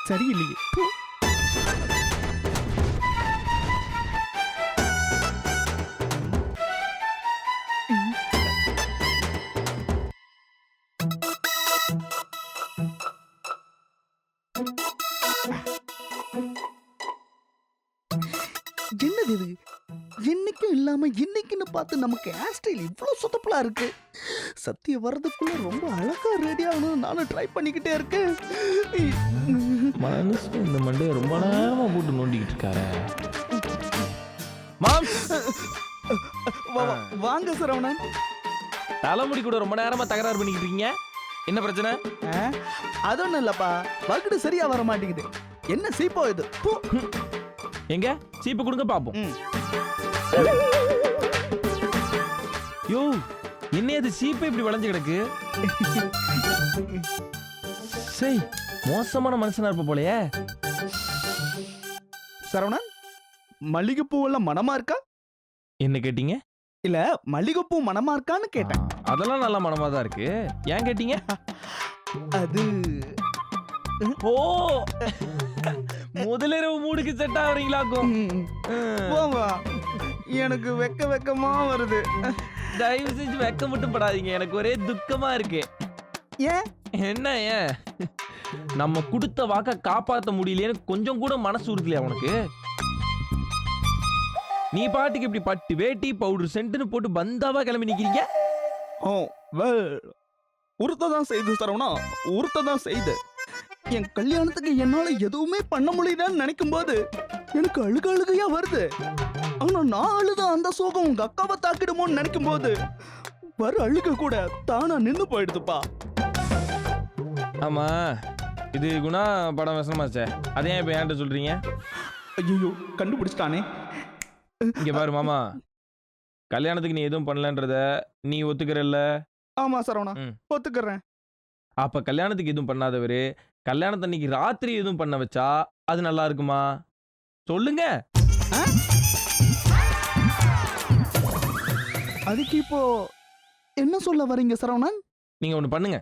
சரியில்லையே. என்னது இது? என்னைக்கும் இல்லாம இன்னைக்குன்னு பார்த்து நமக்கு ஹேர் ஸ்டைல் இவ்வளவு சுத்தப்பலா இருக்கு. சத்திய வர்றதுக்குள்ள ரொம்ப அழகா ரெடி ஆகணும். நானும் ட்ரை பண்ணிக்கிட்டே இருக்கேன். மனசு இந்த மண்டையை ரொம்ப நேரமா போட்டு நோண்டிக்கிட்டு இருக்காரு. மாம்ஸ், வாங்க சரவணன். தலைமுடி கூட ரொம்ப நேரமா தகராறு பண்ணிக்கிட்டு இருக்கீங்க. என்ன பிரச்சனை? அது ஒண்ணும் இல்லப்பா, வகுடு சரியா வர மாட்டேங்குது. என்ன சீப்போ இது? போ. எங்க சீப்பு கொடுங்க பாப்போம். யோ, என்ன அது சீப்பு இப்படி வளைஞ்சு கிடக்கு? சரி, மோசமான மனுஷனா இருப்ப போலயே. சரவணன், மல்லிகைப்பூ எல்லாம் மனமா இருக்கா? என்ன கேட்டீங்க? இல்ல, மல்லிகைப்பூ மனமா இருக்கான்னு கேட்டேன். அதெல்லாம் நல்ல மனமா தான் இருக்கு. ஏன் கேட்டீங்க? அது ஓ, முதலிரவு மூடுக்கு செட் ஆவறீங்களாக்கும். போவா, எனக்கு வெக்கமா வருது. தயவு செஞ்சு வெக்க மட்டும் படாதீங்க, எனக்கு ஒரே துக்கமா இருக்கு. ஏன்? என்ன ஏன்? நம்ம கொடுத்த வாக்க காப்பாத்த முடியலையேன்னு கொஞ்சம் கூட மனசு உறுத்தலையா உனக்கு? நீ பாட்டுக்கு இப்படி பட்டு வேட்டி பவுடர் சென்ட்னு போட்டு பந்தாவா கிளம்பி நிக்கிறீங்க. ஓ வெல், உறுத்ததான் செய்து சரவணா, உறுத்ததான் செய்து. என் கல்யாணத்துக்கு என்னால எதுவுமே பண்ண முடியலன்னு நினைக்கும் போது எனக்கு அழுகையா வருது. ஆனா நான் அழுத அந்த சோகம் உங்க அக்காவை தாக்கிடுமோன்னு நினைக்கும் போது வர அழுக கூட தானா நின்னு போயிடுதுப்பா. ஆமா, இது குணா படம் வசனமாச்சே, அதே இப்ப ஏன்ட்ட சொல்றீங்க? ஐயோ, கண்டுபிடிச்சிட்டானே. இங்க பாரு மாமா, கல்யாணத்துக்கு நீ எதுவும் பண்ணலன்றத நீ ஒத்துக்கிறல்ல? ஆமா சரவணா, ஒத்துக்கிறேன். அப்ப கல்யாணத்துக்கு எதுவும் பண்ணாதவரு கல்யாணத்தை அன்னைக்கு ராத்திரி எதுவும் பண்ண வச்சா அது நல்லா இருக்குமா? சொல்லுங்க. அதுக்கு இப்போ என்ன சொல்ல வரீங்க சரவணன்? நீங்க ஒண்ணு பண்ணுங்க,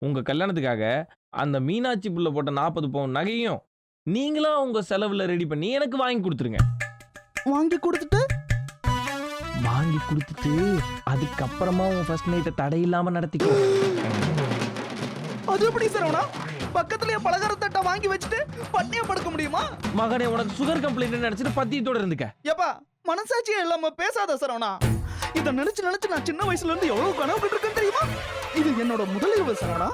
உங்க கல்யாணத்துக்காக அந்த மீனாட்சி புள்ள போட்ட 40 பவுன் நகையும் நீங்களா உங்க செலவுல ரெடி பண்ணி எனக்கு வாங்கி கொடுத்துருங்க. வாங்கி கொடுத்துட்டு அதுக்கப்புறமா உன் ஃபர்ஸ்ட் நைட்டை தடையில்லாம நடத்திக்கோ. அது எப்படி சரவணா? பக்கத்துலயே பலகார தட்டை வாங்கி வச்சுட்டு பட்டினியா படுக்க முடியுமா? மகனே, உனக்கு சுகர் கம்ப்ளைண்ட் நினைச்சிட்டு பத்தியத்தோட இருந்துக்க. ஏப்பா, மனசாட்சியே இல்லாம பேசாத சரவணா. இத நினைச்சு நான் சின்ன வயசுல இருந்து எவ்வளவு கனவு கண்டிருக்கேன் தெரியுமா? இது என்னோட முதல் இரவு சரவணா.